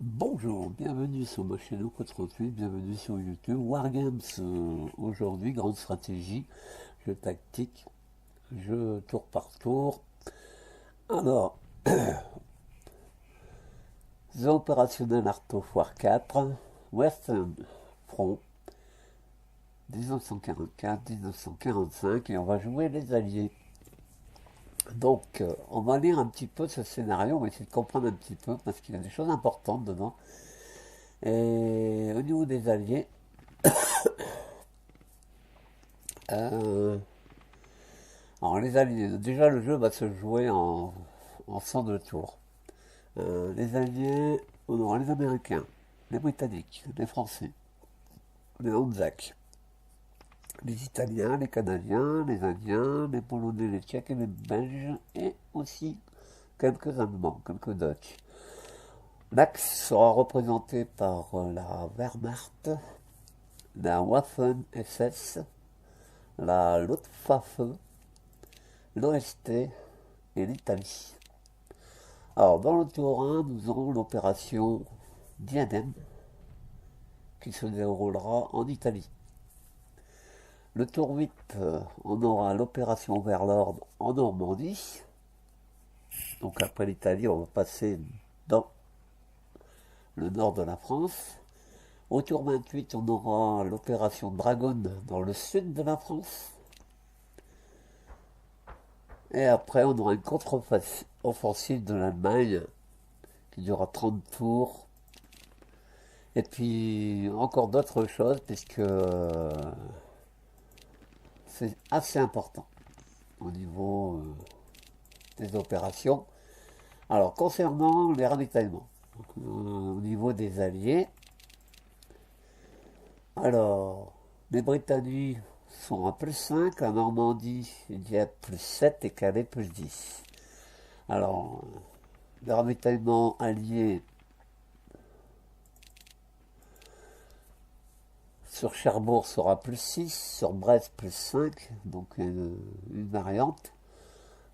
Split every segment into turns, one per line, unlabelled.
Bonjour, bienvenue sur ma chaîne Oco38, bienvenue sur YouTube. Wargames, aujourd'hui, grande stratégie, jeu tactique, jeu tour par tour. Alors, The Operational Art of War 4, Western Front, 1944-1945, et on va jouer les alliés. Donc, on va lire un petit peu ce scénario, on va essayer de comprendre un petit peu, parce qu'il y a des choses importantes dedans. Et au niveau des alliés, euh, alors les alliés, déjà le jeu va se jouer en 102 tours. Les alliés, on aura les Américains, les Britanniques, les Français, les Anzacs, les Italiens, les Canadiens, les Indiens, les Polonais, les Tchèques et les Belges, et aussi quelques Allemands, quelques Dutch. L'Axe sera représenté par la Wehrmacht, la Waffen-SS, la Luftwaffe, l'OST et l'Italie. Alors, dans le tour 1, nous aurons l'opération Diadème qui se déroulera en Italie. Le tour 8, on aura l'opération Overlord en Normandie. Donc après l'Italie, on va passer dans le nord de la France. Au tour 28, on aura l'opération Dragon dans le sud de la France. Et après, on aura une contre-offensive de l'Allemagne qui durera 30 tours. Et puis encore d'autres choses, puisque c'est assez important au niveau des opérations. Alors, concernant les ravitaillements, au niveau des alliés, alors, les Britanniques sont à +5, en Normandie, il y a +7 et Calais +10. Alors, le ravitaillement allié sur Cherbourg sera +6, sur Brest +5, donc une variante.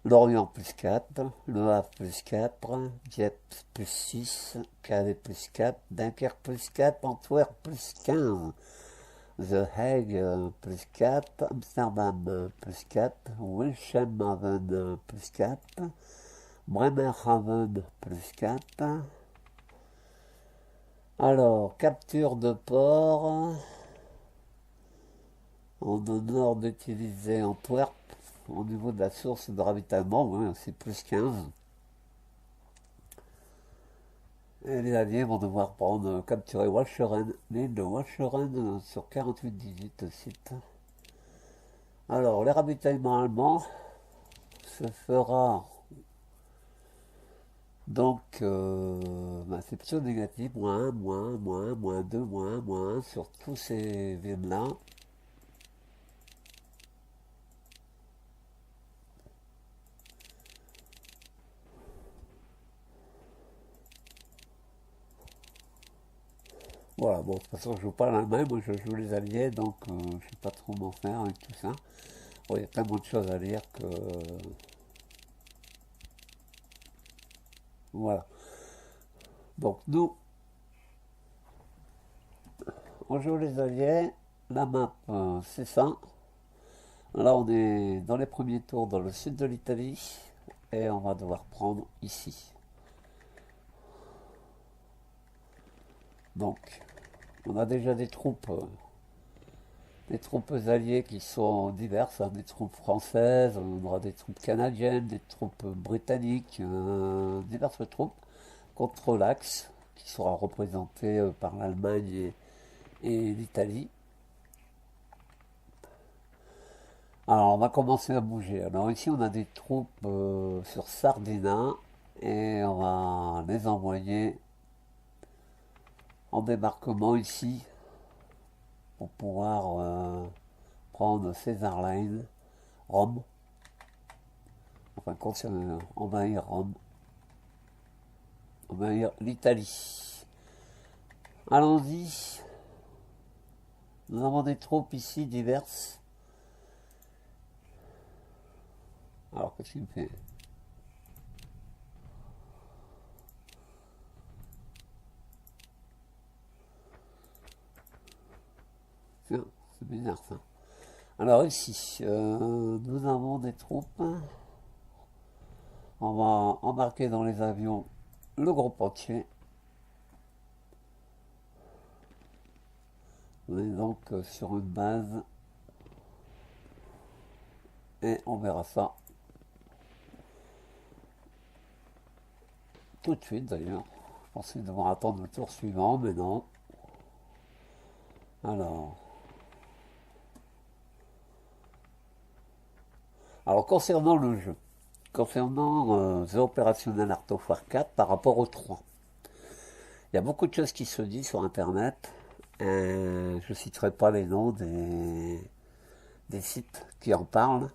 Lorient +4, Le Havre +4, Dieppe +6, Calais +4, Dunkerque +4, Antwerp +15, The Hague +4, Amsterdam +4, Wilhelmshaven +4, Bremerhaven +4. Alors, capture de port, on honore d'utiliser Antwerp au niveau de la source de ravitaillement, ouais, c'est +15. Et les alliés vont devoir prendre, capturer Walcheren, l'île de Walcheren sur 48-18 site. Alors, les ravitaillements allemands se fera donc, c'est plutôt négatif, moins 1, moins 1, moins 2, moins 1 sur tous ces villes-là. Voilà, bon, de toute façon, je joue pas l'Allemagne, moi je joue les Alliés, donc je sais pas trop m'en faire avec tout ça. Bon, il y a tellement de choses à lire que. Voilà. Donc, nous, on joue les Alliés, la map, c'est ça. Là, on est dans les premiers tours dans le sud de l'Italie, et on va devoir prendre ici. Donc, on a déjà des troupes alliées qui sont diverses, hein, des troupes françaises, on aura des troupes canadiennes, des troupes britanniques, diverses troupes contre l'Axe, qui sera représenté par l'Allemagne et l'Italie. Alors on va commencer à bouger. Alors ici on a des troupes sur Sardina et on va les envoyer en débarquement ici pour pouvoir prendre César Line, Rome, enfin envahir Rome, envahir l'Italie. Allons-y. Nous avons des troupes ici diverses. Alors qu'est-ce qu'il me fait? C'est bizarre ça. Alors ici, nous avons des troupes. On va embarquer dans les avions le groupe entier. On est donc sur une base et on verra ça tout de suite d'ailleurs. Je pensais devoir attendre le tour suivant, mais non. Alors concernant le jeu, concernant The Operational Art of War 4 par rapport au 3, il y a beaucoup de choses qui se disent sur internet. Je ne citerai pas les noms des sites qui en parlent.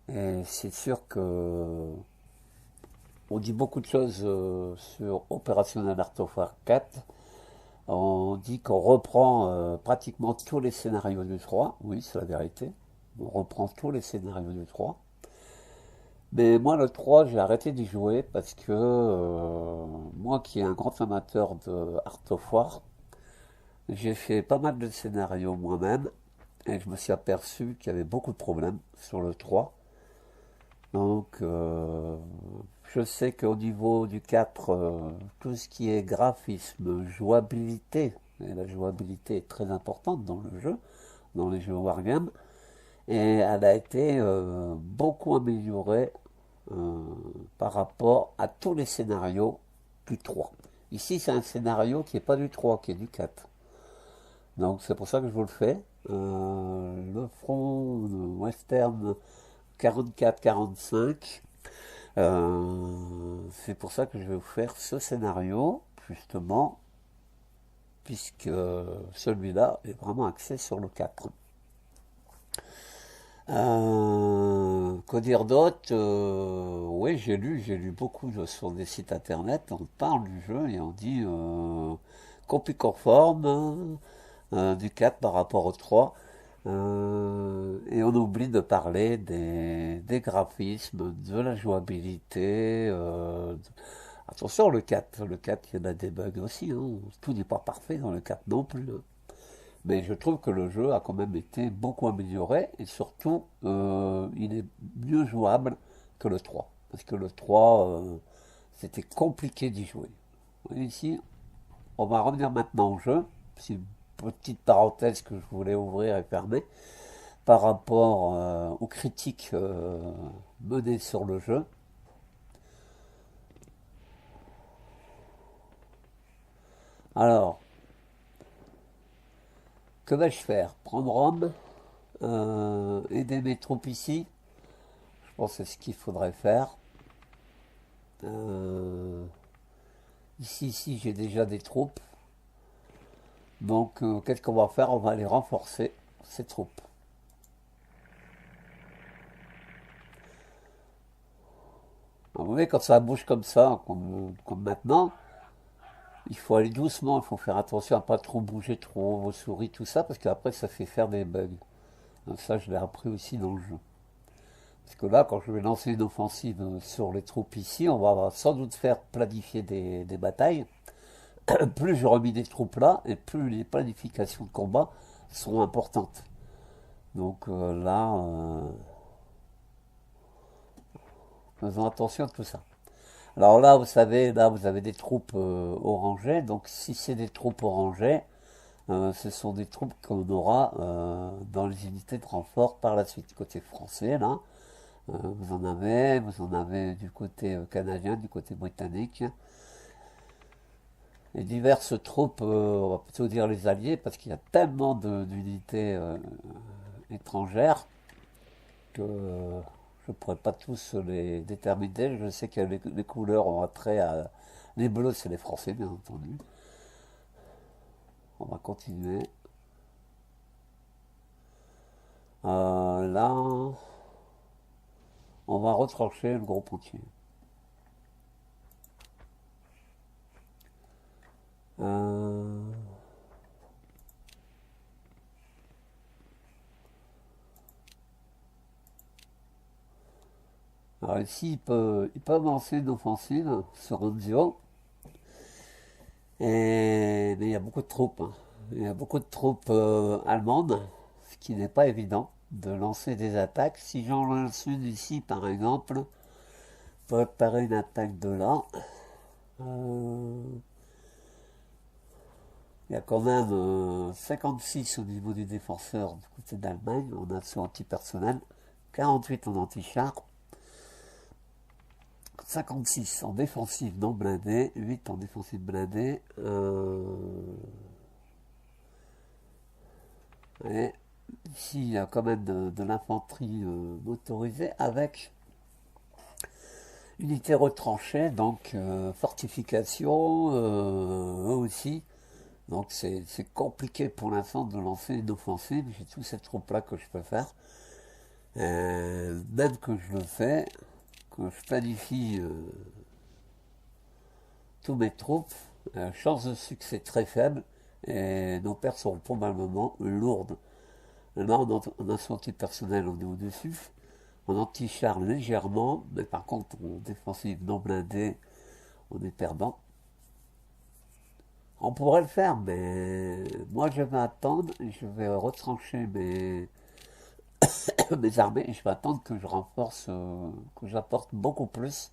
Et c'est sûr que on dit beaucoup de choses sur Operational Art of War 4. On dit qu'on reprend pratiquement tous les scénarios du 3. Oui, c'est la vérité. On reprend tous les scénarios du 3. Mais moi, le 3, j'ai arrêté d'y jouer parce que moi qui est un grand amateur de Art of War, j'ai fait pas mal de scénarios moi-même et je me suis aperçu qu'il y avait beaucoup de problèmes sur le 3. Donc, je sais qu'au niveau du 4, tout ce qui est graphisme, jouabilité, et la jouabilité est très importante dans le jeu, dans les jeux Wargame, et elle a été beaucoup améliorée par rapport à tous les scénarios du 3. Ici, c'est un scénario qui n'est pas du 3, qui est du 4. Donc, c'est pour ça que je vous le fais. Le front western 44-45. C'est pour ça que je vais vous faire ce scénario, justement, puisque celui-là est vraiment axé sur le 4. Quoi dire d'autre? Oui, j'ai lu beaucoup sur des sites internet. On parle du jeu et on dit copie conforme du 4 par rapport au 3. Et on oublie de parler des graphismes, de la jouabilité. Attention, le 4, il y en a des bugs aussi. Hein. Tout n'est pas parfait dans le 4 non plus. Hein. Mais je trouve que le jeu a quand même été beaucoup amélioré et surtout, il est mieux jouable que le 3. Parce que le 3, c'était compliqué d'y jouer. Vous voyez ici, on va revenir maintenant au jeu. C'est une petite parenthèse que je voulais ouvrir et fermer par rapport aux critiques menées sur le jeu. Alors, que vais-je faire? Prendre Rome, aider mes troupes ici. Je pense que c'est ce qu'il faudrait faire. Ici, j'ai déjà des troupes. Donc, qu'est-ce qu'on va faire? On va aller renforcer ces troupes. Alors, vous voyez, quand ça bouge comme ça, comme maintenant, il faut aller doucement, il faut faire attention à pas trop bouger trop vos souris, tout ça, parce qu'après ça fait faire des bugs. Donc ça, je l'ai appris aussi dans le jeu. Parce que là, quand je vais lancer une offensive sur les troupes ici, on va sans doute faire planifier des batailles. Plus je remis des troupes là, et plus les planifications de combat seront importantes. Donc là, faisons attention à tout ça. Alors là, vous savez, là, vous avez des troupes orangées. Donc, si c'est des troupes orangées, ce sont des troupes qu'on aura dans les unités de renfort par la suite. Côté français, là, vous en avez du côté canadien, du côté britannique. Et diverses troupes, on va plutôt dire les alliés, parce qu'il y a tellement d'unités étrangères que je ne pourrais pas tous les déterminer. Je sais que les couleurs ont attrait à... Les bleus, c'est les Français, bien entendu. On va continuer. Là, on va retrancher le groupe entier. Alors ici, il peut lancer une offensive sur Anzio. Mais il y a beaucoup de troupes. Hein. Il y a beaucoup de troupes allemandes, ce qui n'est pas évident de lancer des attaques. Si j'en lance une ici, par exemple, pour préparer une attaque de là, il y a quand même 56 au niveau du défenseur du côté d'Allemagne en assaut antipersonnel, 48 en anti-char, 56 en défensive non blindée, 8 en défensive blindée. Et ici, il y a quand même de l'infanterie motorisée avec unité retranchée, donc fortification aussi. Donc c'est compliqué pour l'instant de lancer une offensive. J'ai tous ces troupes-là que je peux faire. Même que je le fais, que je planifie tous mes troupes, chance de succès très faible et nos pertes seront probablement lourdes. Là, on a son anti-personnel, on est au-dessus. En anti-char légèrement, mais par contre, en défensive non blindée, on est perdant. On pourrait le faire, mais moi je vais attendre, je vais retrancher mes armées et je vais attendre que je renforce, que j'apporte beaucoup plus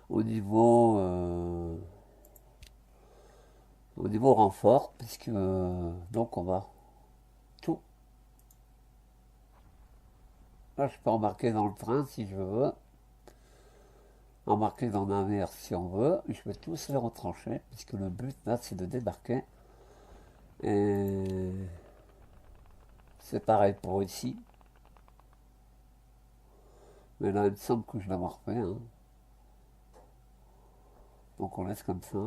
au niveau renfort, puisque donc on va tout. Là, je peux embarquer dans le train si je veux, embarquer dans un navire si on veut, et je vais tous les retrancher, puisque le but là c'est de débarquer. Et c'est pareil pour ici. Mais là, il me semble que je l'ai refait. Hein. Donc on laisse comme ça.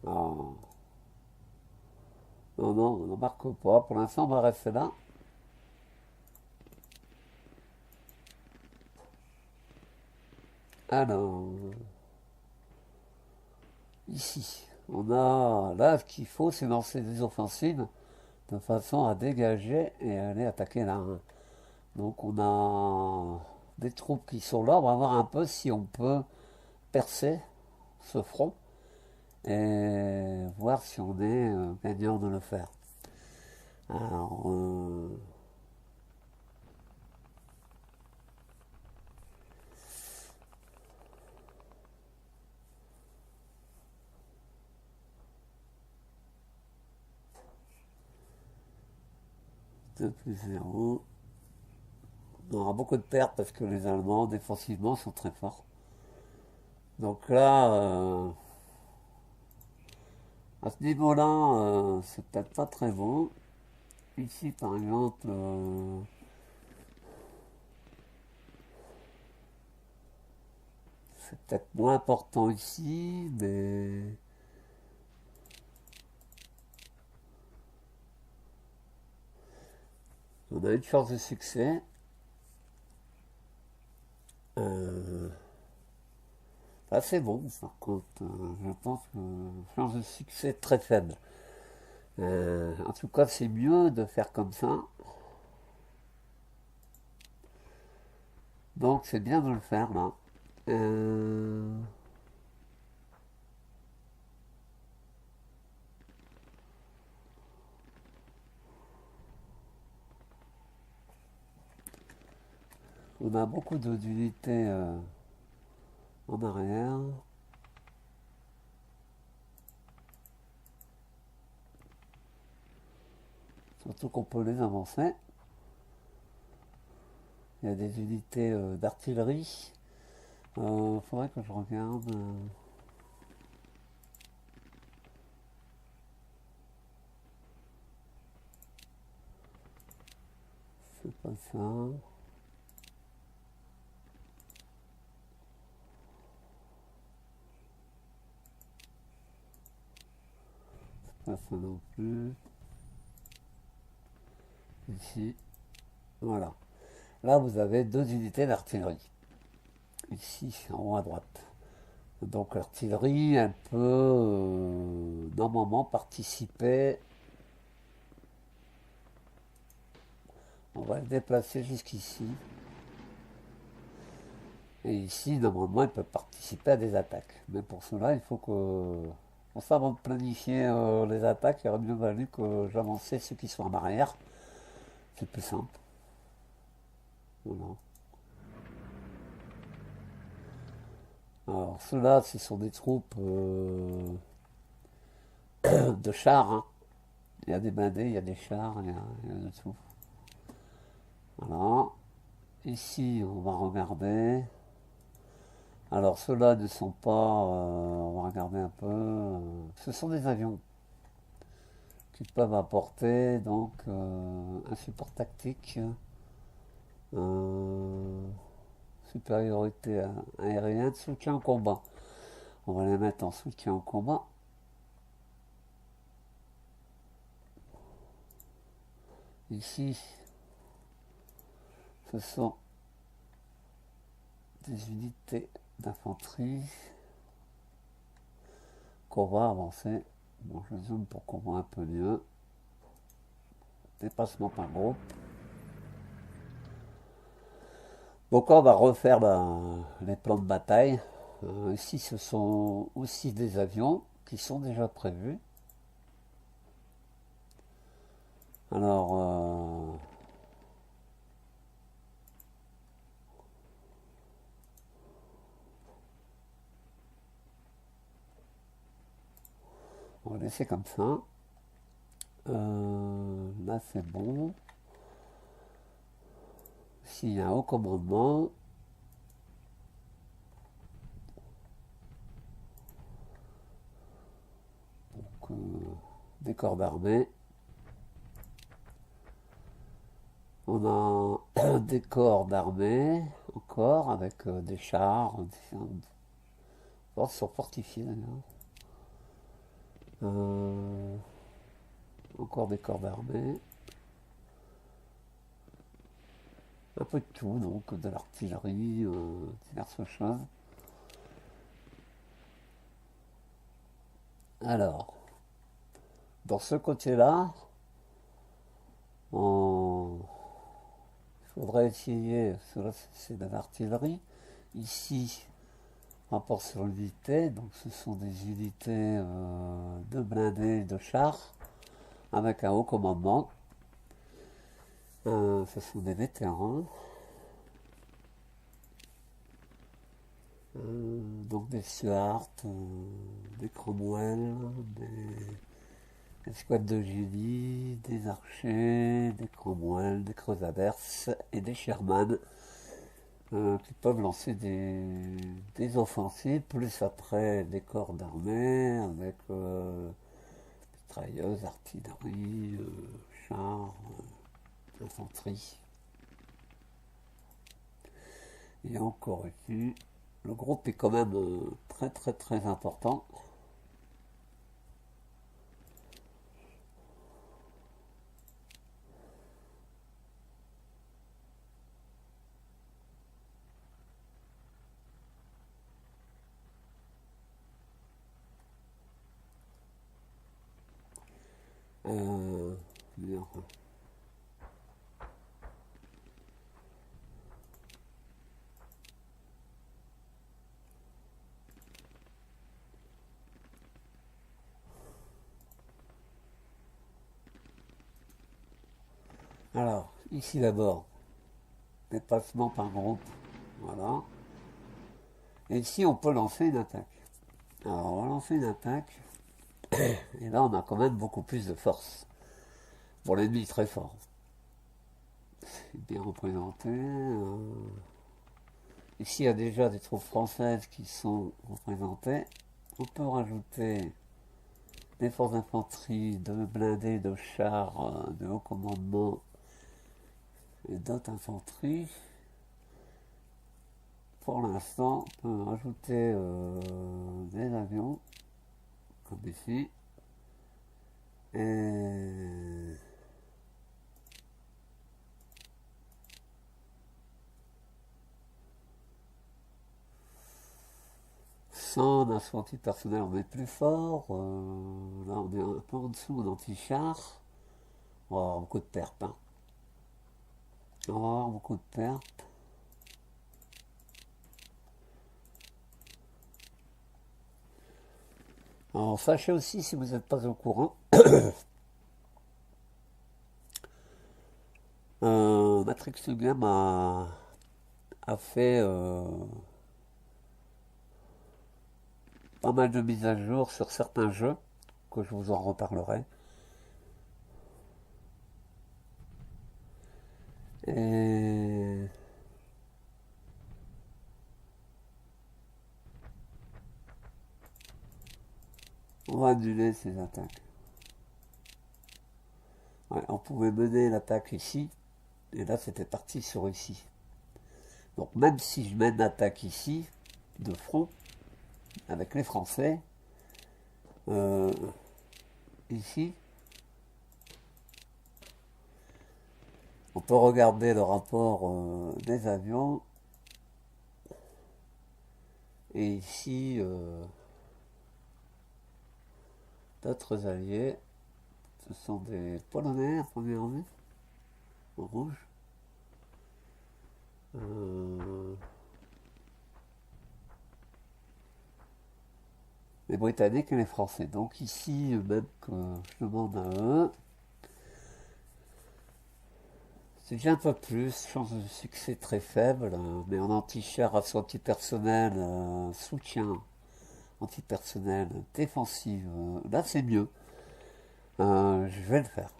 Ah. Non, non, on n'embarque pas. Pour l'instant, on va rester là. Alors, ici, on a là, ce qu'il faut, c'est lancer des offensives de façon à dégager et aller attaquer là. Hein. Donc on a des troupes qui sont là. On va voir un peu si on peut percer ce front et voir si on est gagnant de le faire. Alors, deux plus 0. On aura beaucoup de pertes parce que les Allemands défensivement sont très forts. Donc là, à ce niveau-là, c'est peut-être pas très bon. Ici, par exemple, c'est peut-être moins important ici, mais on a une chance de succès. Là, c'est bon, par contre, je pense que chance de succès très faible. En tout cas, c'est mieux de faire comme ça. Donc, c'est bien de le faire là. On a beaucoup d'unités en arrière. Surtout qu'on peut les avancer. Il y a des unités d'artillerie. Faudrait que je regarde. C'est pas ça. C'est pas ça non plus. Ici. Voilà. Là, vous avez deux unités d'artillerie. Ici, en haut à droite. Donc l'artillerie, elle peut normalement participer. On va le déplacer jusqu'ici. Et ici, normalement, ils peuvent participer à des attaques. Mais pour cela, il faut que... Pour ça, avant de planifier les attaques, il aurait mieux valu que j'avançais ceux qui sont en arrière. C'est plus simple. Voilà. Alors, ceux-là, ce sont des troupes de chars, hein. Il y a des blindés, il y a des chars, il y a de tout. Voilà. Ici, on va regarder. Alors, ceux-là ne sont pas... on va regarder un peu. Ce sont des avions qui peuvent apporter donc un support tactique, supériorité aérienne, soutien au combat. On va les mettre en soutien au combat. Ici, ce sont des unités d'infanterie qu'on va avancer. Bon, je zoome pour qu'on voit un peu mieux. Dépassement par groupe. Donc on va refaire les plans de bataille. Ici, ce sont aussi des avions qui sont déjà prévus. Alors, on va laisser comme ça. Là, c'est bon. S'il y a un haut commandement, donc, des corps d'armée. On a des corps d'armée encore avec des chars, différentes forces sont fortifiées d'ailleurs. Encore des corps d'armée. Un peu de tout, donc de l'artillerie, diverses choses. Alors, dans ce côté-là, il faudrait essayer, cela c'est de l'artillerie. Ici, rapport sur l'unité, donc ce sont des unités de blindés, de chars, avec un haut commandement. Ce sont des vétérans. Donc des Stuarts, des Cromwell, des squads de génie, des archers, des Cromwell, des Crusaders et des Sherman qui peuvent lancer des offensives, plus après des corps d'armée avec mitrailleuses, artillerie, chars, infanterie. Et encore ici, le groupe est quand même très très très important. Bien. Alors, ici d'abord, déplacement par groupe. Voilà. Et ici, on peut lancer une attaque. Alors, on va lancer une attaque. Et là, on a quand même beaucoup plus de force. Bon, l'ennemi est très fort. C'est bien représenté. Ici, il y a déjà des troupes françaises qui sont représentées. On peut rajouter des forces d'infanterie, de blindés, de chars, de haut commandement et d'autres infanteries. Pour l'instant, on peut rajouter des avions, comme ici. Et 100 d'infanterie personnelle, on est plus fort. Là, on est un peu en dessous d'anti-char. On va avoir beaucoup de pertes. Hein. On va avoir beaucoup de pertes. Alors, sachez aussi, si vous n'êtes pas au courant, Matrix Game a fait pas mal de mises à jour sur certains jeux, que je vous en reparlerai. Et on va annuler ces attaques. Ouais, on pouvait mener l'attaque ici, et là c'était parti sur ici. Donc même si je mène l'attaque ici, de front, avec les Français, euh, ici, on peut regarder le rapport des avions, et ici, d'autres alliés, ce sont des Polonais à première vue, en rouge. Les Britanniques et les Français. Donc ici, même que je demande à eux, c'est déjà un peu plus, chance de succès très faible, mais en anti-char, ration antipersonnel, soutien antipersonnel, défensive, là c'est mieux. Je vais le faire.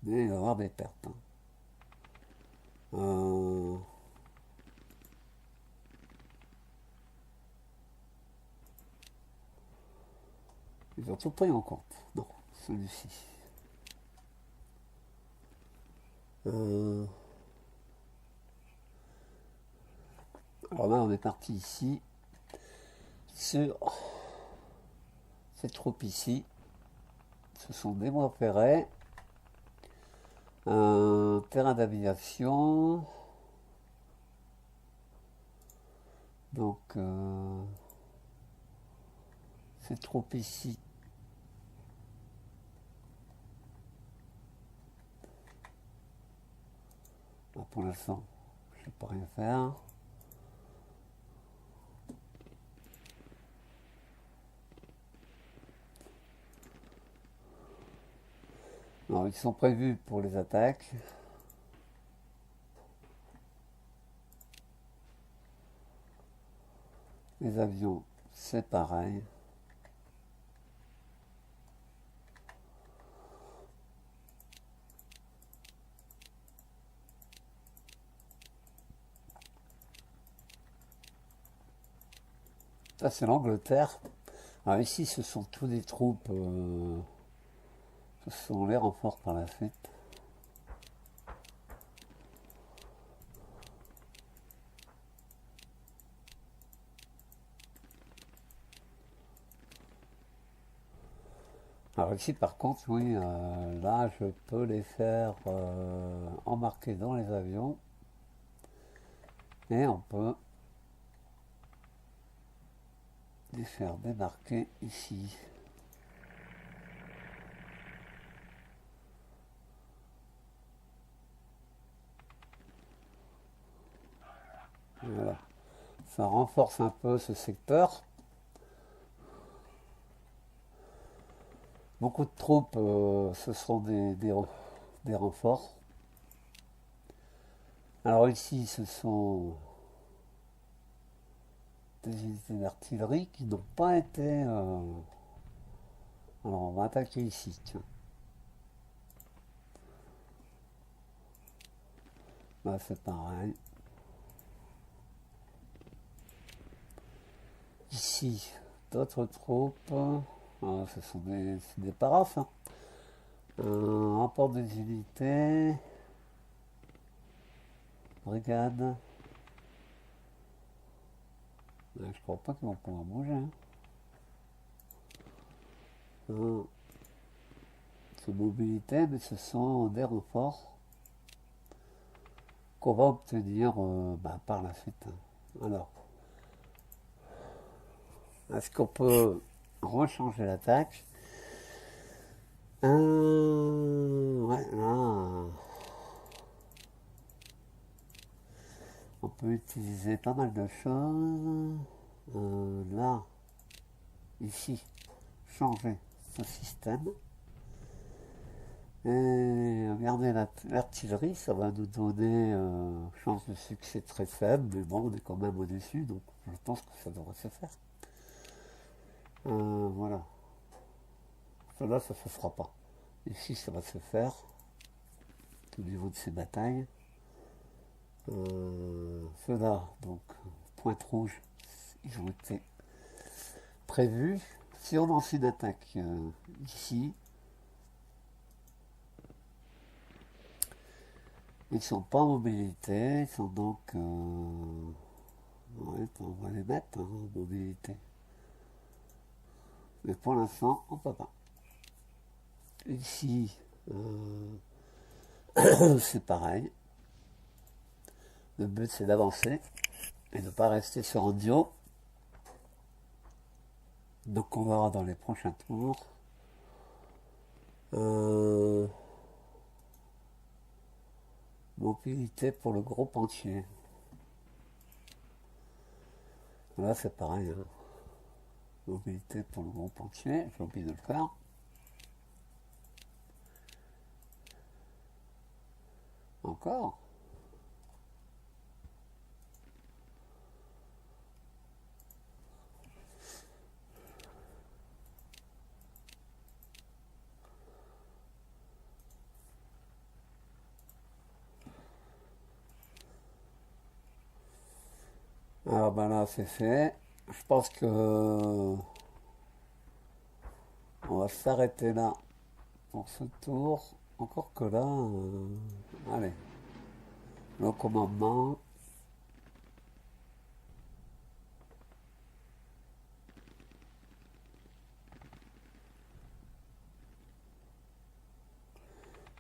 Mais il va y avoir des pertes. Ils ont tout pris en compte. Non, celui-ci. Alors là, on est parti ici sur ces troupes ici. Ce sont des voies ferrées, un terrain d'aviation. Donc, ces troupes ici. Là, pour l'instant, je ne peux pas rien faire. Non, ils sont prévus pour les attaques. Les avions, c'est pareil. Ça, c'est l'Angleterre. Alors ici, ce sont tous des troupes. Ce sont les renforts par la suite. Alors ici, par contre, oui, là, je peux les faire embarquer dans les avions. Et on peut les faire débarquer ici. Voilà. Ça renforce un peu ce secteur. Beaucoup de troupes, ce sont des renforts. Alors ici, ce sont des unités d'artillerie qui n'ont pas été... Alors on va attaquer ici, tiens. Là c'est pareil. Ici, d'autres troupes. Ah, ce sont des parafs. Hein. Un rapport des unités. Brigade. Je crois pas qu'ils vont pouvoir bouger. Hein. C'est mobilité, mais ce sont des renforts qu'on va obtenir par la suite. Hein. Alors, est-ce qu'on peut rechanger l'attaque? Ouais, là. On peut utiliser pas mal de choses. Là, ici, changer ce système. Et regardez l'artillerie, ça va nous donner chance de succès très faible, mais bon, on est quand même au-dessus, donc je pense que ça devrait se faire. Voilà. Cela, ça se fera pas. Ici, ça va se faire au niveau de ces batailles. Ceux-là, donc, pointe rouge, ils ont été prévus. Si on lance une attaque ici, ils ne sont pas en mobilité, ils sont donc... ouais, on va les mettre en mobilité. Mais pour l'instant, on ne peut pas. Ici, c'est pareil. Le but, c'est d'avancer et de ne pas rester sur un duo. Donc on verra dans les prochains tours. Mobilité pour le groupe entier. Là c'est pareil. Hein. Mobilité pour le groupe entier. J'ai oublié de le faire. Encore. Alors ben là c'est fait. Je pense que on va s'arrêter là pour ce tour. Encore que là, allez, le commandement.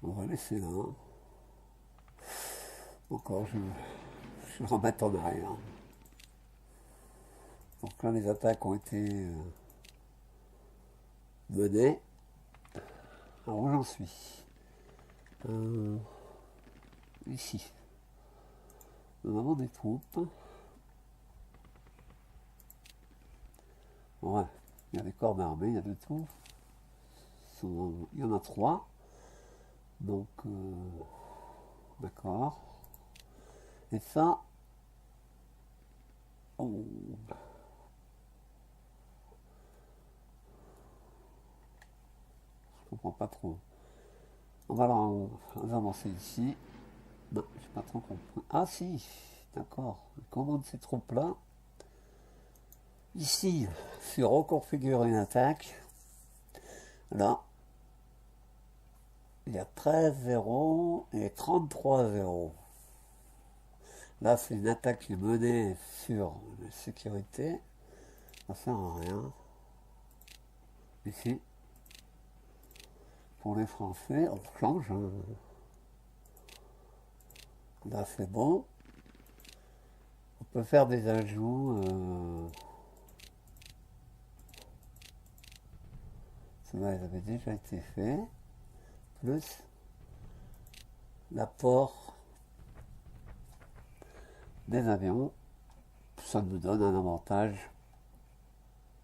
On va laisser là. Encore, je vais remettre en arrière. Donc là, les attaques ont été menées. Alors où j'en suis ici. Nous avons des troupes. Ouais, il y a des corps d'armée, il y a de tout. Il y en a 3. Donc, d'accord. Et ça, oh, je comprends pas trop. On va avancer ici. Non, j'ai pas trop compris. Ah si, d'accord. Commande ces troupes-là. Ici, sur reconfigurer une attaque, là, il y a 13-0 et 33-0. Là, c'est une attaque qui est menée sur la sécurité. Ça sert à rien. Ici, pour les Français, on change. Là, c'est bon. On peut faire des ajouts. Cela, ils avaient déjà été faits. Plus l'apport des avions. Ça nous donne un avantage.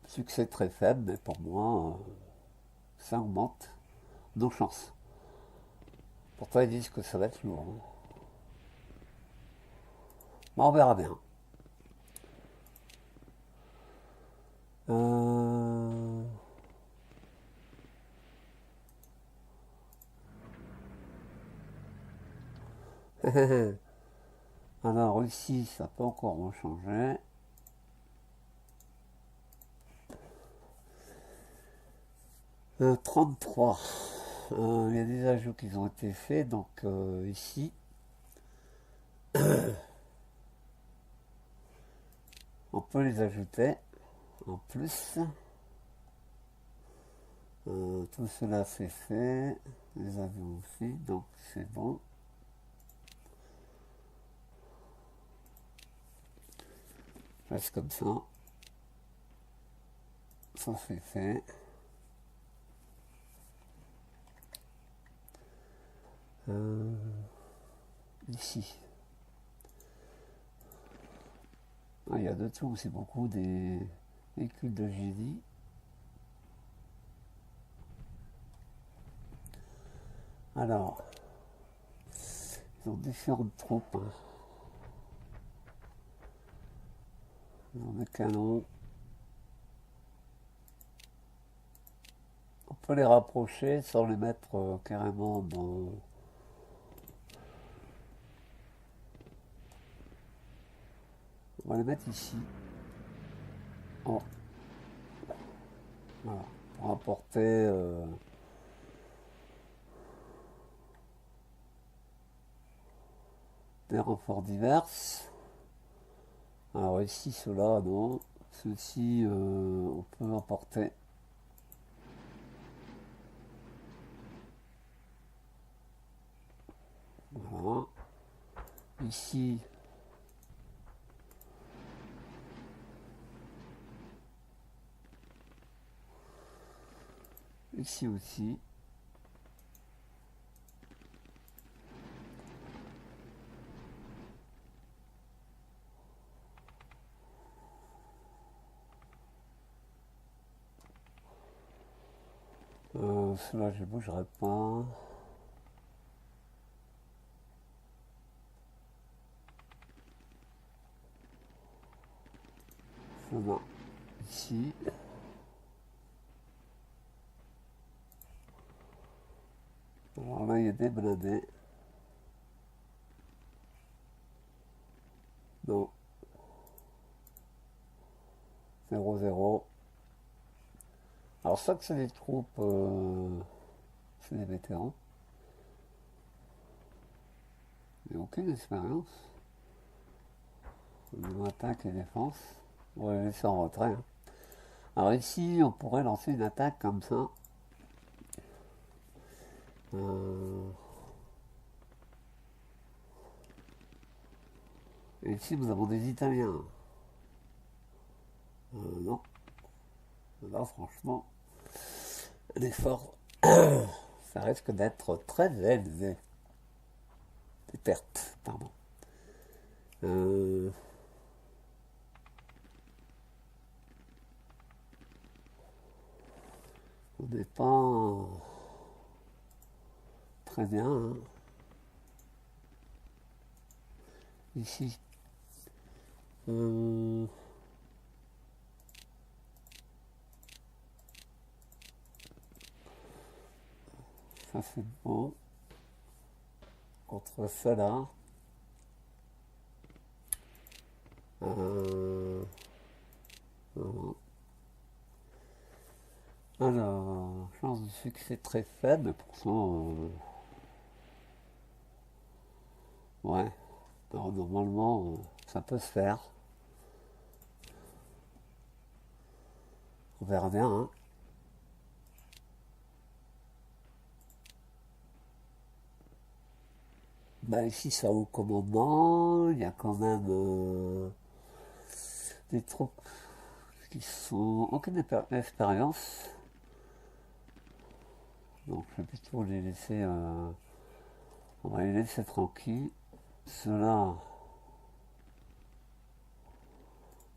Succès très faible, mais pour moi, ça augmente nos chances. Pourtant, ils disent que ça va être lourd. Hein. Bon, on verra bien. Alors ici, ça peut encore changer. « 33. Il y a des ajouts qui ont été faits, donc ici, on peut les ajouter en plus. Tout cela c'est fait, les avions aussi, donc c'est bon. Je reste comme ça. Ça c'est fait. Ici. Ah, il y a de tout, c'est beaucoup des véhicules de génie. Alors, ils ont différentes troupes, hein. Ils ont des canons. On peut les rapprocher sans les mettre carrément dans... On va les mettre ici. Oh, voilà. Pour apporter des renforts divers. Alors ici, ceux-là, non. Ceux-ci, on peut emporter. Voilà. Ici, ici aussi. Ceux-là, je ne bougerai pas. Ceux-là, ici. Alors là, il y a des blindés. Non. 0-0. Alors ça que c'est des troupes, c'est des vétérans. Il n'y a aucune expérience. Au niveau attaque et défense. On va les laisser en retrait, hein. Alors ici, on pourrait lancer une attaque comme ça. Et ici, nous avons des Italiens. Non. Là, franchement, l'effort, ça risque d'être très élevé. Des pertes, pardon. On n'est pas très bien, hein. Ici. Ça c'est bon. Contre cela. Voilà. Alors, chance de succès très faible, mais pourtant, ouais. Alors, normalement, ça peut se faire. On verra bien, hein. Bah, ici, ça au commandement, il y a quand même des troupes qui sont aucune expérience. Donc, je vais plutôt les laisser. On va les laisser tranquilles. Cela,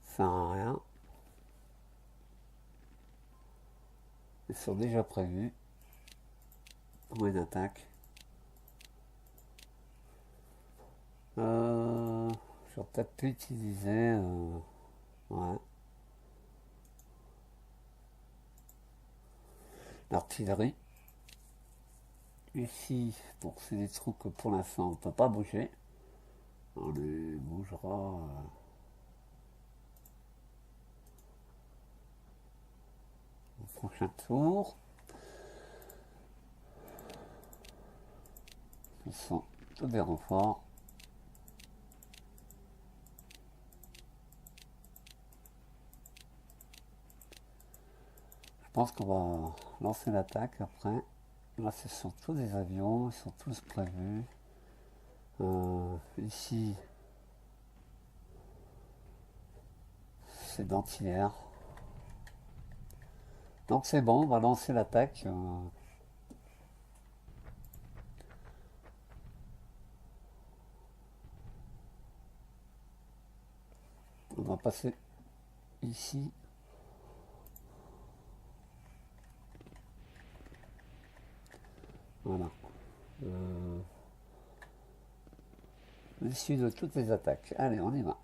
ça sert à rien. Ils sont déjà prévus pour une attaque. J'aurais peut-être pu utiliser ouais, l'artillerie. Ici, bon, c'est des trucs que pour l'instant on ne peut pas bouger. On les bougera au prochain tour. Ce sont tous des renforts. Je pense qu'on va lancer l'attaque après. Là, ce sont tous des avions, ils sont tous prévus. Ici, c'est d'antillaire. Donc c'est bon, on va lancer l'attaque. va passer ici. Voilà. L'issue de toutes les attaques. Allez, on y va.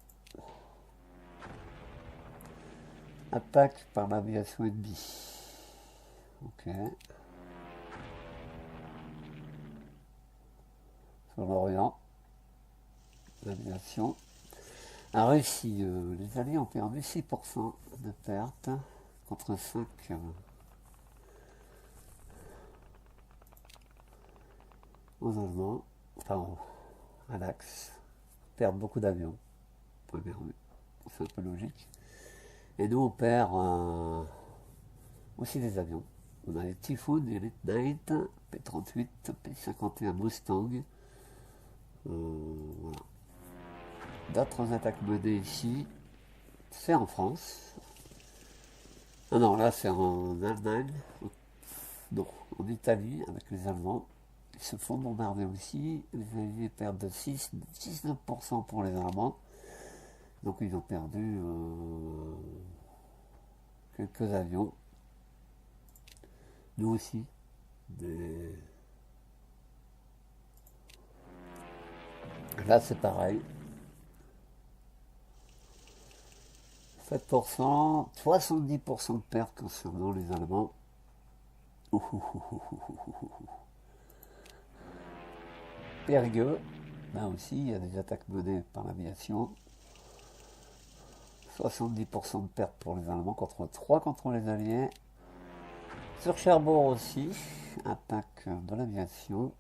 Attaque par l'aviation ennemie. Ok. Sur l'Orient. L'aviation a réussi. Les Alliés ont perdu 6% de pertes contre 5 aux Allemands. Enfin, à l'Axe. Perdent beaucoup d'avions. Première vue. C'est un peu logique. Et nous, on perd aussi des avions. On a les Typhoon, les Night, P-38, P-51 Mustang. Voilà. D'autres attaques menées ici, c'est en France. Ah non, là c'est en Allemagne. Non, en Italie, avec les Allemands. Ils se font bombarder aussi. Les Alliés perdent de 19% pour les Allemands. Donc ils ont perdu quelques avions. Nous aussi. Là c'est pareil. 7%, 70% de pertes concernant les Allemands. Périgueux, là aussi il y a des attaques menées par l'aviation. 70% de pertes pour les Allemands contre 3 contre les Alliés. Sur Cherbourg aussi, attaque de l'aviation.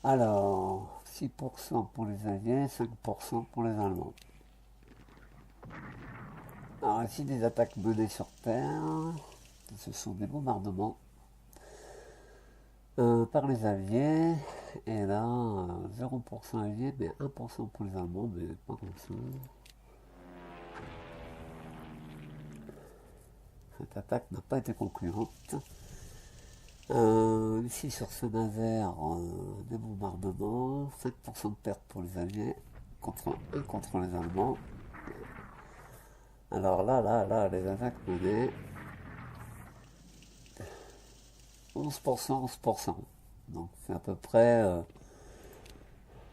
Alors, 6% pour les Alliés, 5% pour les Allemands. Alors ici des attaques menées sur terre. Ce sont des bombardements par les Alliés. Et là, 0% Alliés, mais 1% pour les Allemands, mais pas comme ça. Cette attaque n'a pas été concluante. Ici sur Saint-Nazaire, des bombardements, 5% de pertes pour les Alliés, contre 1 contre les Allemands. Alors là, les attaques menées, 11%, 11%. Donc c'est à peu près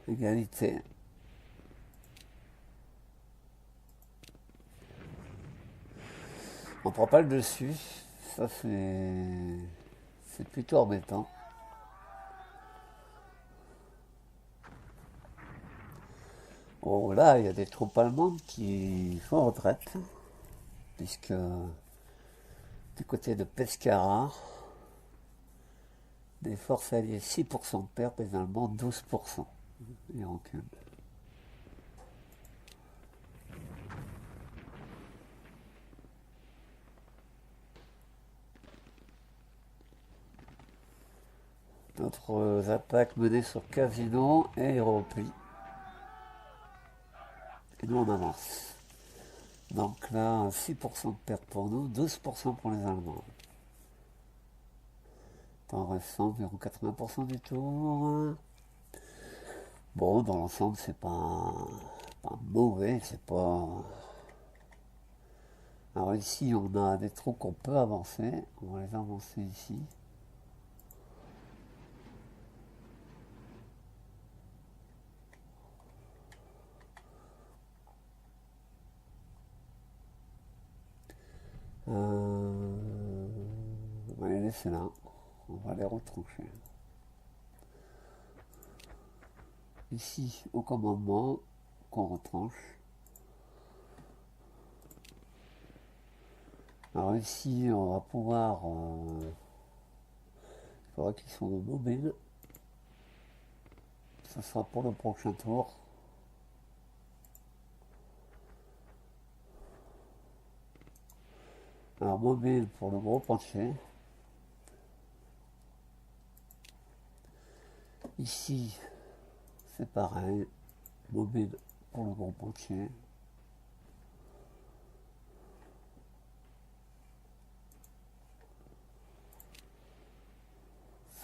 égalité. On prend pas le dessus, ça c'est plutôt embêtant. Bon là il y a des troupes allemandes qui font en retraite, puisque du côté de Pescara, des forces alliées 6% de pertes, les Allemands 12%. Ils reculent. D'autres attaques menées sur Casino et repli. Et nous on avance. Donc là, 6% de pertes pour nous, 12% pour les Allemands. Temps restant environ 80% du tour. Bon, dans l'ensemble, c'est pas mauvais, c'est pas... Alors ici, on a des troupes qu'on peut avancer. On va les avancer ici. On va les laisser là. On va les retrancher. Ici, au commandement, qu'on retranche. Alors ici, on va pouvoir... il faudra qu'ils soient mobiles. Ça sera pour le prochain tour. Alors mobile pour le gros penché. Ici, c'est pareil. Mobile pour le gros penché.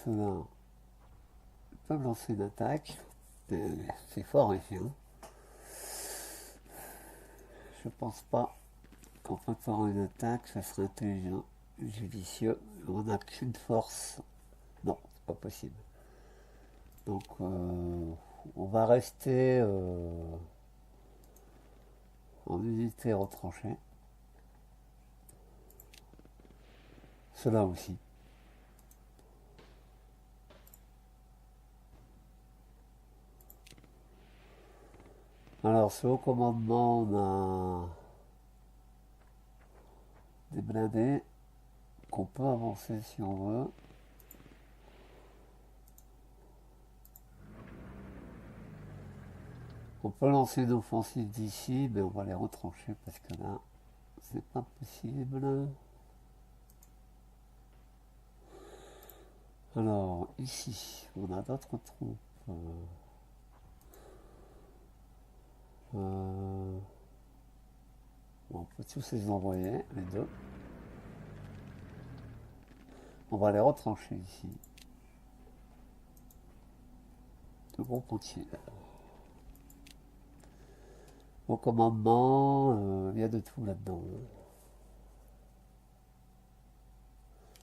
Ceux-là peuvent lancer une attaque. C'est fort ici. Hein. Je pense pas qu'en préparant une attaque, ça serait intelligent, judicieux. On n'a qu'une force. Non, c'est pas possible. Donc, on va rester en unité retranchée. Cela aussi. Alors, ce haut commandement, on a des blindés qu'on peut avancer si on veut. On peut lancer une offensive d'ici, mais on va les retrancher parce que là, c'est pas possible. Alors, ici, on a d'autres troupes. On peut tous les envoyer, les deux. On va les retrancher ici. De gros pontiers. Au commandement, il y a de tout là-dedans.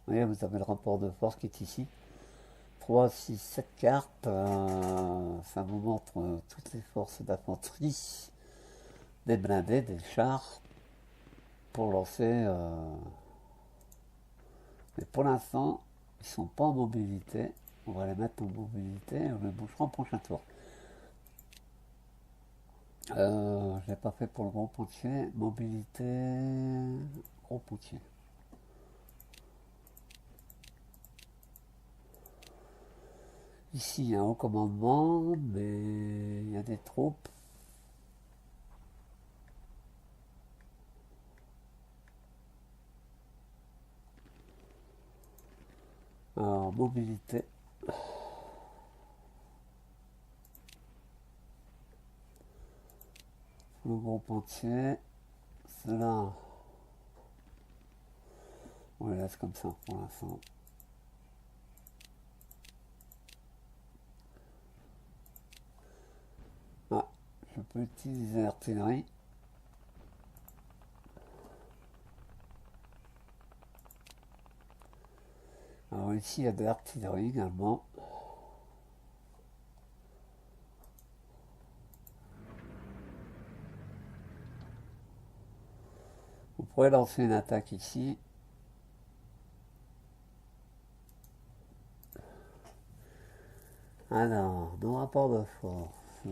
Vous voyez, vous avez le rapport de force qui est ici. 3, 6, 7 cartes. Ça vous montre toutes les forces d'infanterie, des blindés, des chars, pour lancer. Mais pour l'instant, ils ne sont pas en mobilité. On va les mettre en mobilité et on les bouchera au prochain tour. Je ne l'ai pas fait pour le gros pontier. Mobilité, gros pontier. Ici, il y a un haut commandement, mais il y a des troupes. Alors, mobilité. Le gros pontier. Cela, on les laisse comme ça pour l'instant. Ah, je peux utiliser l'artillerie. Alors ici, il y a de l'artillerie également. Vous pourrez lancer une attaque ici. Alors, nos rapports de force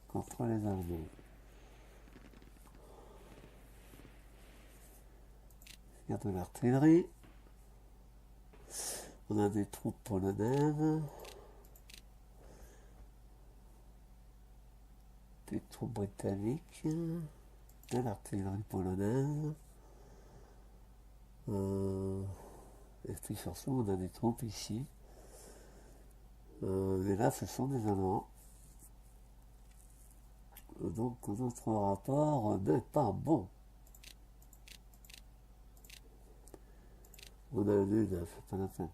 contre les Allemands. Il y a de l'artillerie. On a des troupes polonaises. Des troupes britanniques. De l'artillerie polonaise. Et puis surtout, on a des troupes ici. Et là, ce sont des Allemands. Donc, notre rapport n'est pas bon. On a lu, c'est pas la peine.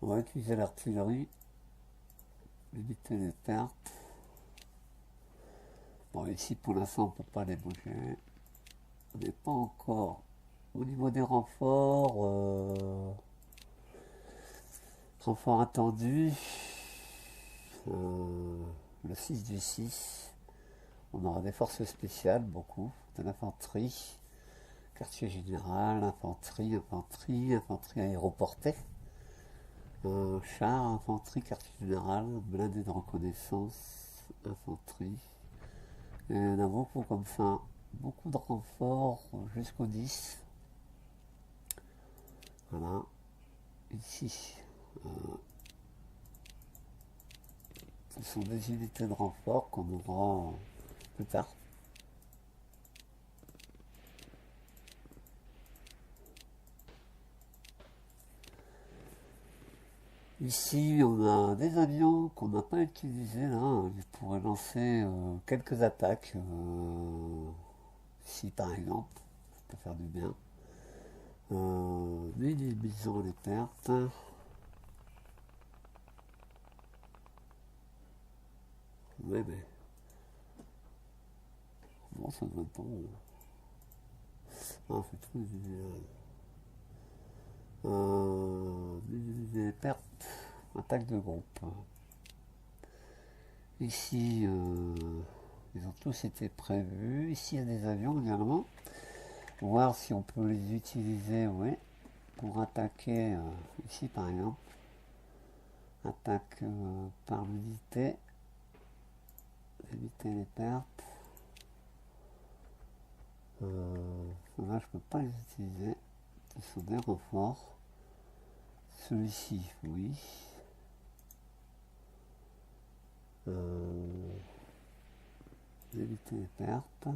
On va utiliser l'artillerie, limiter les pertes. Bon, ici pour l'instant on ne peut pas les bouger. On n'est pas encore au niveau des renforts. Renforts attendus. Le 6 du 6. On aura des forces spéciales, beaucoup. De l'infanterie. Quartier général, infanterie aéroportée. Char, infanterie, quartier général, blindé de reconnaissance, infanterie. Et il y en a beaucoup comme ça, beaucoup de renforts jusqu'au 10. Voilà. Ici, ce sont des unités de renfort qu'on aura plus tard. Ici, on a des avions qu'on n'a pas utilisés là. Ils pourraient lancer quelques attaques Ici par exemple, ça peut faire du bien. Minimisons les pertes. Ouais, mais bon, ça doit être bon. Ah, c'est tout minimiser les pertes. Attaque de groupe. Ici, ils ont tous été prévus. Ici, il y a des avions également. Voir si on peut les utiliser, oui, pour attaquer. Ici, par exemple, attaque par l'unité. Éviter les pertes. Là, je peux pas les utiliser. Ce sont des renforts. Celui-ci, oui. Éviter les pertes.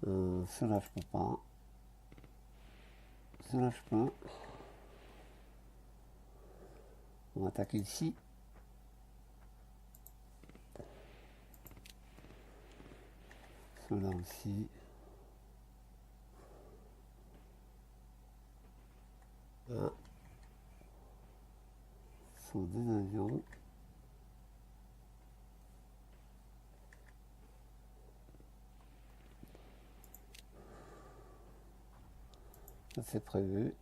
Cela, je peux pas. Cela, je peux. On va attaquer ici. Cela aussi. Là. Ce sont des avions. Ça, c'est prévu.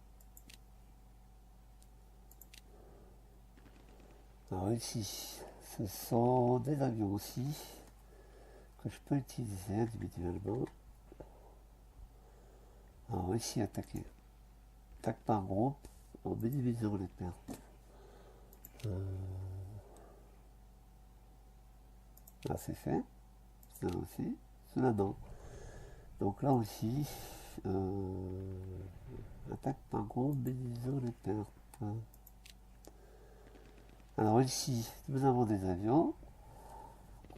Alors ici, ce sont des avions aussi que je peux utiliser individuellement. Alors ici, attaquer. Attaque par groupe en minimisant les pertes. Là, c'est fait. Cela aussi. Cela non. Donc là aussi, attaque par groupe, minimisant les pertes. Alors ici, nous avons des avions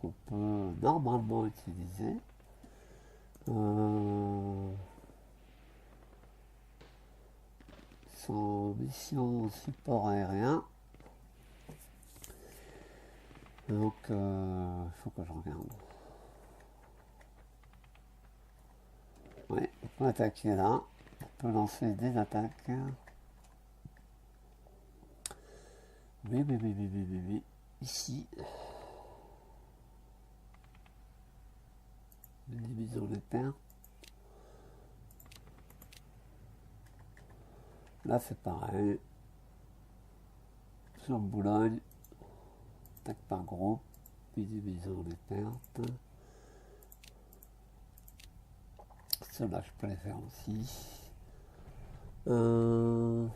qu'on peut normalement utiliser. Sans mission support aérien. Donc, il faut que je regarde. Oui, on peut attaquer là. On peut lancer des attaques. Oui. Ici. Divisons les pertes. Là, c'est pareil. Sur Boulogne, attaque par groupe, puis divisons les pertes. Cela, je peux les faire aussi. Je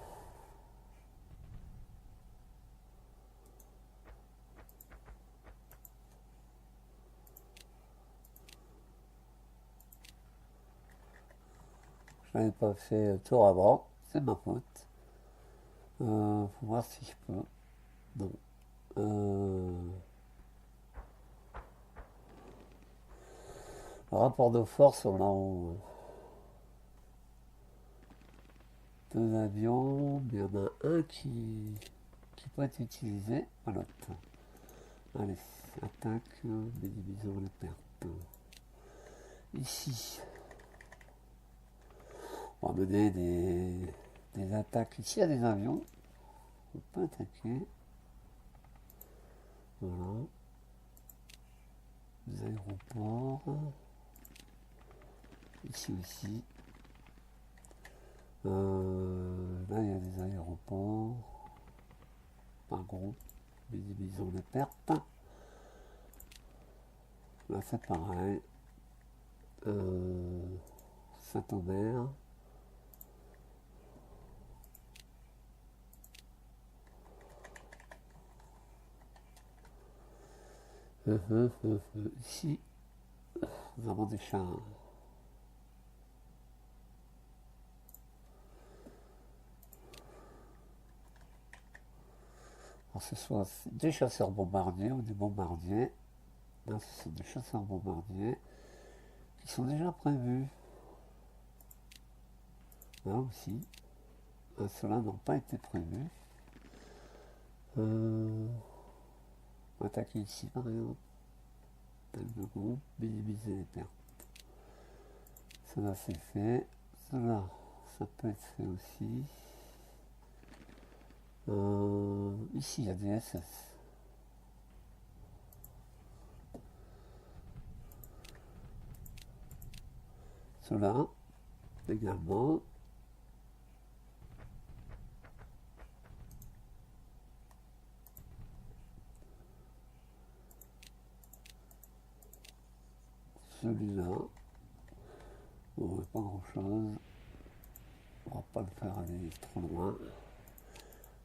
n'avais pas fait le tour avant, c'est ma faute. Faut voir si je peux. Non. Le rapport de force, on a en deux avions, mais il y en a un qui peut être utilisé, pas l'autre. Allez, attaque, divisons les pertes. Ici, on va mener des attaques. Ici, il y a des avions. On peut attaquer. Voilà. Des aéroports. Ici aussi. Là, il y a des aéroports. Par groupe. Divisons les pertes. Là, c'est pareil. Saint-Omer. Ici, nous avons des chars. Alors, ce soit des chasseurs bombardiers ou des bombardiers. Là, ce sont des chasseurs bombardiers qui sont déjà prévus. Là aussi. Ceux-là n'ont pas été prévus. Attaquer ici par exemple. Tel de groupe, minimiser les pertes. Cela c'est fait. Cela, ça peut être fait aussi. Ici, il y a des SS. Cela, également. Celui-là. Bon, pas grand chose. On va pas le faire aller trop loin.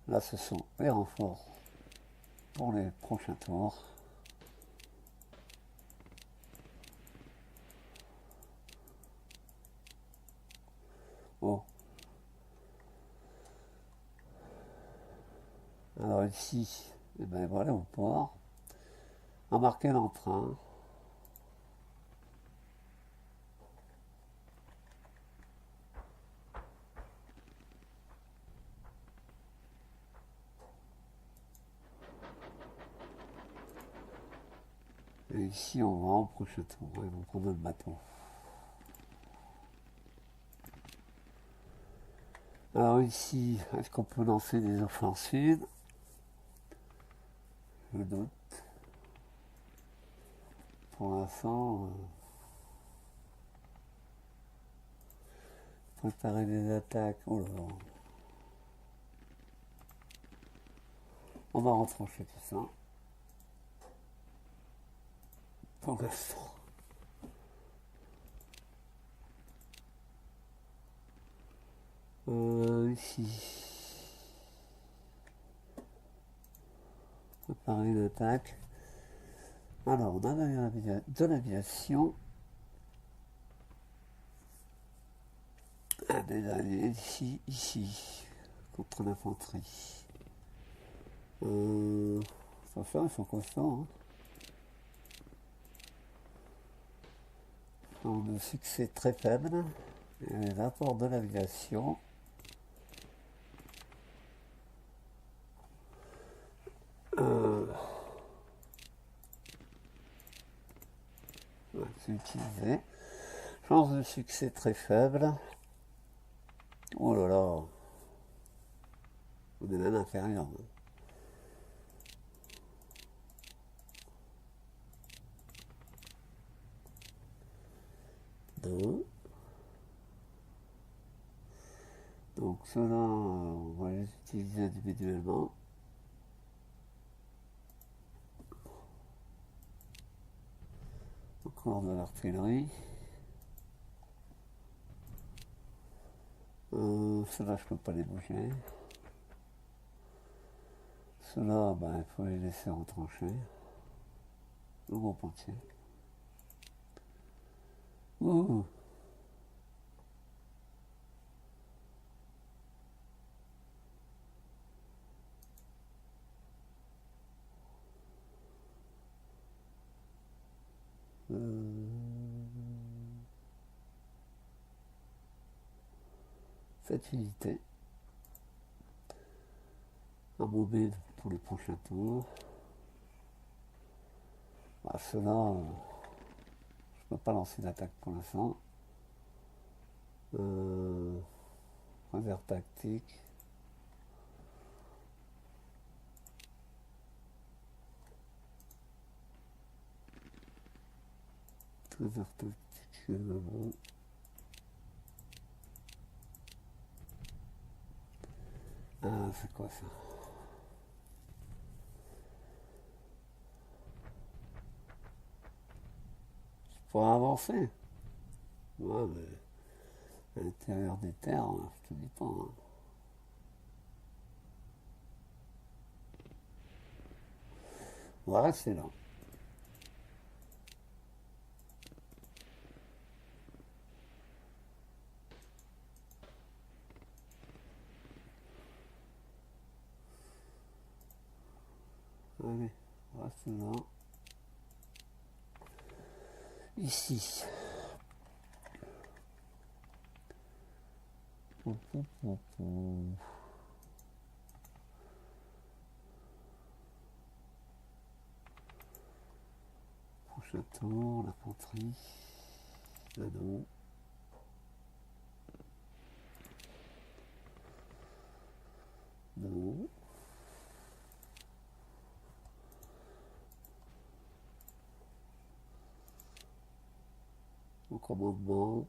Là, ce sont les renforts pour les prochains tours. Bon. Alors ici, eh ben voilà au port. Embarquer l'entrain. Et ici, on va au prochain tour. Ils vont prendre le bateau. Alors ici, est-ce qu'on peut lancer des offensives? Je doute. Pour l'instant, préparer des attaques. Oh là là. On va retrancher tout ça. Pour l'instant. Ici. Préparer une attaque. Alors, on a de l'aviation. Des alliés ici, contre l'infanterie. Attention, ils sont constants. Un succès très faible. Et les apports de l'aviation. C'est utilisé. Chance de succès très faible. Oh là là. On est même inférieur. Non. Donc cela, on va les utiliser individuellement. Encore de l'artillerie. Cela, je ne peux pas les bouger. Cela, ben, il faut les laisser retrancher. Le groupe entier. Ouh. Cette unité. Un mobile pour les prochains tours. Bah, cela, je ne peux pas lancer d'attaque pour l'instant. Réserve tactique. Réserve tactique, bon. Ah, c'est quoi ça? Pour avancer. Ouais, mais à l'intérieur des terres, je te dis pas. On va rester là. Allez, on reste là. Ici. Prochain tour, l'infanterie. Ah non. Non. Au commandement.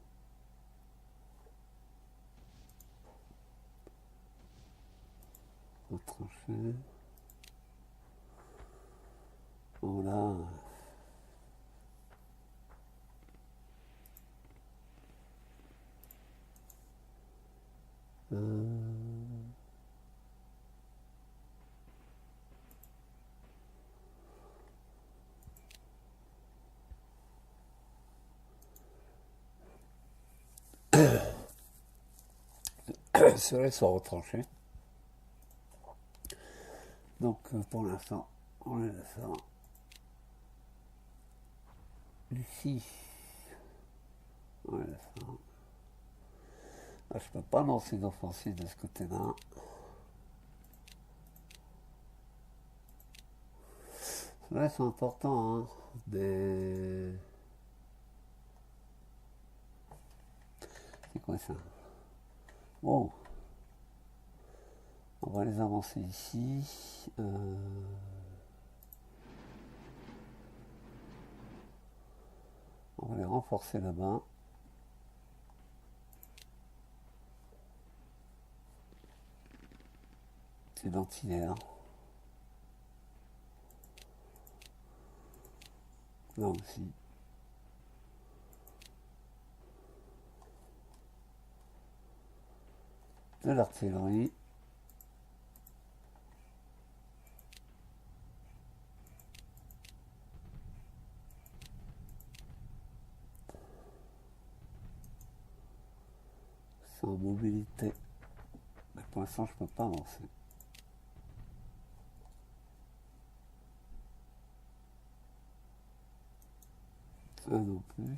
Au tranché. Voilà. Ceux-là sont retranchés. Donc pour l'instant, on est ça. Ici, on est ça. Ah, je peux pas lancer d'offensive de ce côté-là. Là, c'est important, hein. C'est quoi ça? Bon. On va les avancer ici. On va les renforcer là-bas. C'est l'antillaire. Là aussi. De l'artillerie. C'est en mobilité. Mais pour l'instant, je ne peux pas avancer. Ça non plus.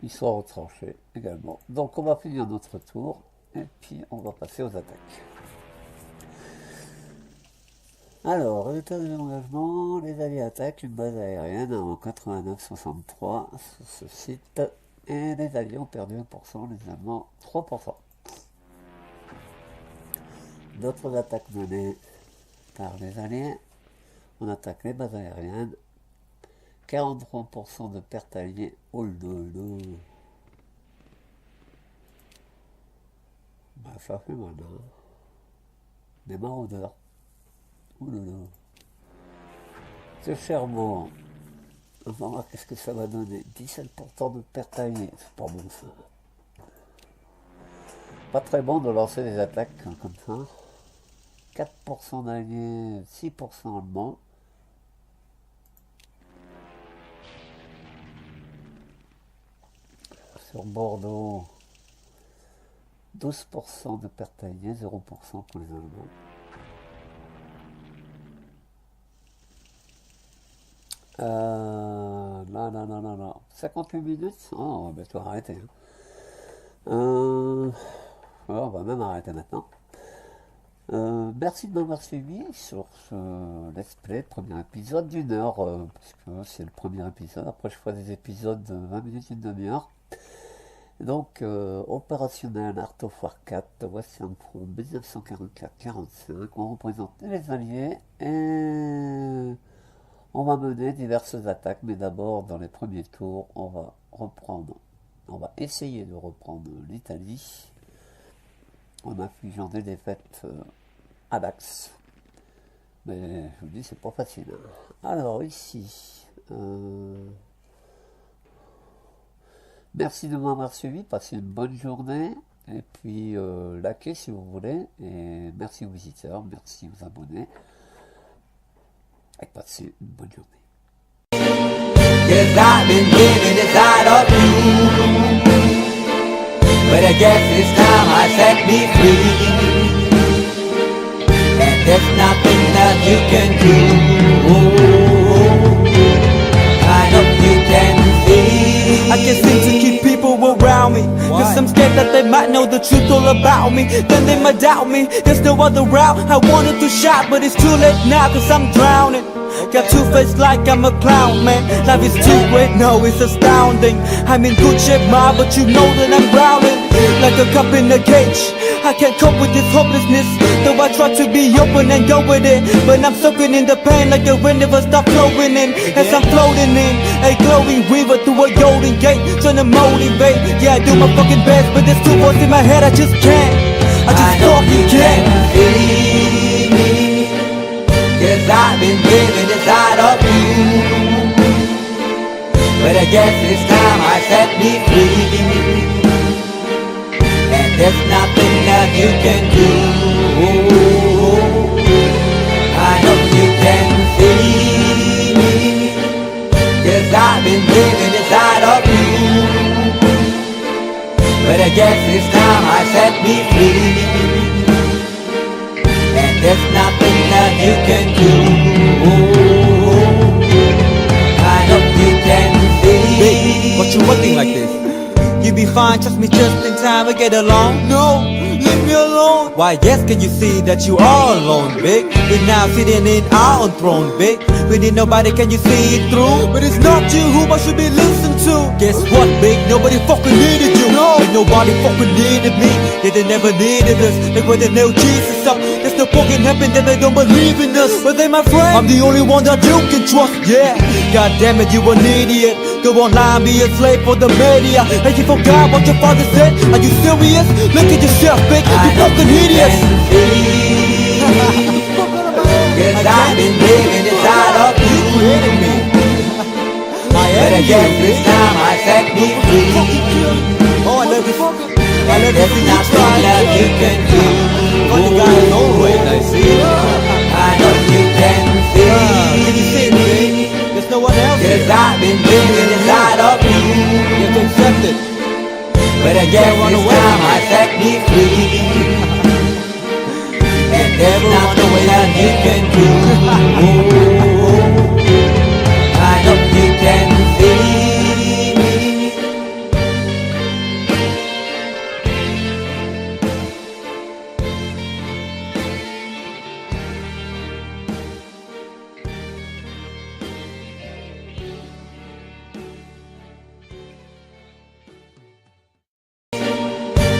Ils sont retranchés également. Donc on va finir notre tour et puis on va passer aux attaques. Alors, résultat de l'engagement, les alliés attaquent une base aérienne en 89-63 sur ce site et les alliés ont perdu 1%, les Allemands 3%. D'autres attaques menées par les alliés, on attaque les bases aériennes, 43% de pertes alliées, oh là. Bah ça fait mal, hein. Des maraudeurs. Oh là là. Ce Cherbourg. On va voir qu'est-ce que ça va donner. 17% de pertes alliées. C'est pas bon ça. Pas très bon de lancer des attaques comme ça. 4% d'alliés, 6% allemands. Sur Bordeaux, 12% de pertes alliées, 0% pour les Allemands. Là. 58 minutes. Oh, on va bientôt arrêter. On va même arrêter maintenant. Merci de m'avoir suivi sur ce let's play, premier épisode d'une heure, parce que c'est le premier épisode. Après, je ferai des épisodes de 20 minutes, une demi-heure. Donc, opérationnel Art of War 4, Western Front 1944-45, on représente les Alliés et on va mener diverses attaques, mais d'abord, dans les premiers tours, on va essayer de reprendre l'Italie en infligeant des défaites à l'axe. Mais je vous dis, c'est pas facile. Alors, ici, merci de m'avoir suivi, passez une bonne journée, et puis likez si vous voulez, et merci aux visiteurs, merci aux abonnés, et passez une bonne journée. Yes, I've been living inside of you, but I guess this time I set me free, and there's nothing that you can do, kind of you can see. I can't seem to keep people around me, cause I'm scared that they might know the truth all about me, then they might doubt me. There's no other route, I wanted to shout, but it's too late now cause I'm drowning.
Got two face like I'm a clown, man. Life is too great, no, it's astounding. I'm in good shape, ma, but you know that I'm drowning like a cup in a cage. I can't cope with this hopelessness, though I try to be open and go with it. But I'm soaking in the pain like the wind never stop flowing in. As I'm floating in a glowing river through a golden gate, trying to motivate. Yeah, I do my fucking best, but there's two voices in my head, I just can't. I just fucking can't.
See me, 'cause I've been living inside of you. But I guess this time I set me free. There's nothing that you can do. I know you can see me, 'cause I've been living inside of you. But I guess this time I set me free. And there's nothing that you can do. I know you can see.
Babe, what you looking like this? You be fine, trust me, just in time we get along. No, leave me alone. Why, yes, can you see that you are alone, big? We're now sitting in our own throne, big. We need nobody, can you see it through? But it's not you who I should be listening to. Guess what, big? Nobody fucking needed you. No, and nobody fucking needed me. They never needed us. Like when they nailed Jesus up, there's no fucking heaven that they don't believe in us. But they my friend, I'm the only one that you can trust. Yeah, god damn it, you an idiot. Go online, be a slave for the media. And you forgot what your father said. Are you serious? Look at yourself, big. You fucking idiots.
Cause I've been living inside of you. But I guess this time I set me free.
Oh, I love this. I love
There's
this.
nothing that you can do.
But the guy is always nice. See?
I know you can
Can you
see
see me? There's no one else
Cause
here.
I've been living inside of you.
You have to accept it.
But I guess this time I set me free. And there's nothing that you can do. I know you can see me.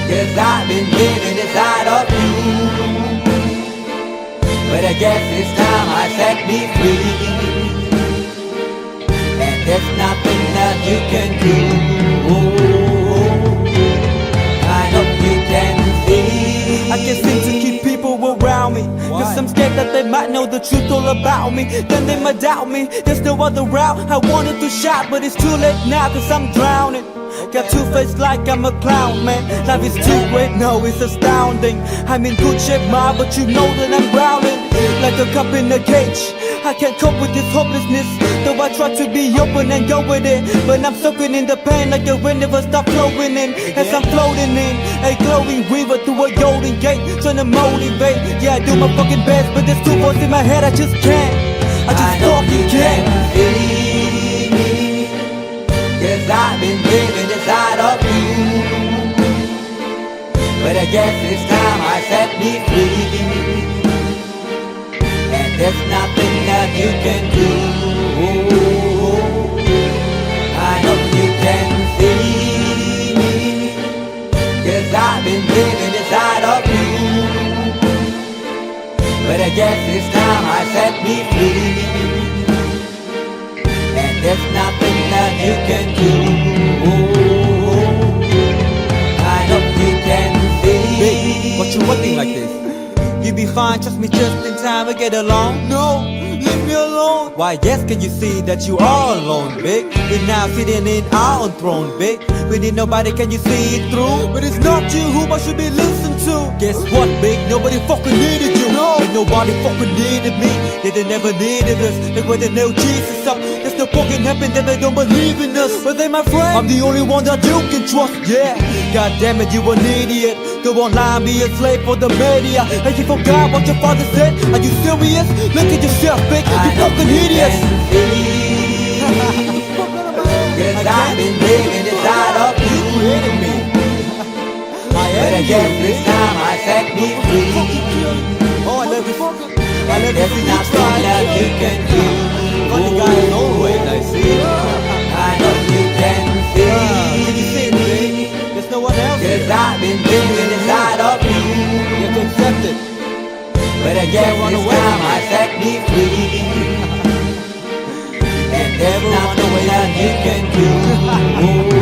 Cause I've been living inside of you. But I guess this time I set me free. And there's nothing that you can do. I know you can see.
I can't seem to keep people around me. Cause I'm scared that they might know the truth all about me. Then they might doubt me. There's no other route. I wanted to shout, but it's too late now cause I'm drowning. Got two face like I'm a clown, man. Life is too great, no, it's astounding. I'm in good shape, ma, but you know that I'm drowning like a cup in a cage. I can't cope with this hopelessness, though I try to be open and go with it. But I'm soaking in the pain like the wind never stop flowing in. As I'm floating in a glowing river through a golden gate, trying to motivate. Yeah, I do my fucking best, but there's two voices in my head, I just can't. I just fucking can't.
Cause I've been living inside of you. But I guess this time I set me free. And there's nothing that you can do. I know you can see me. Cause I've been living inside of you. But I guess this time I set me free. And there's nothing that you can do. I know you can see.
Babe, what you looking like this? You be fine, trust me, just in time we get along. No, leave me alone. Why, yes, can you see that you are alone, big? We're now sitting in our own throne, big. We need nobody, can you see it through? But it's not you who I should be listening to. Guess what, big? Nobody fucking needed you. No, and nobody fucking needed me. They never needed us. Like when they nailed Jesus up, there's no fucking heaven that they don't believe in us. But they my friend, I'm the only one that you can trust. Yeah, god damn it, you an idiot. Go online, be a slave for the media. And you forgot what your father said. Are you serious? Look at yourself, big. You fucking idiots.
Cause I've been living inside of you. But I guess this time I set me free.
Oh, I love this. I love
There's
this.
nothing that you can do.
Yeah, yeah,
Yes,
run
this
away
time
from
I
me.
set me free. And there's
Never run
nothing
away
that
from
you
me.
can do.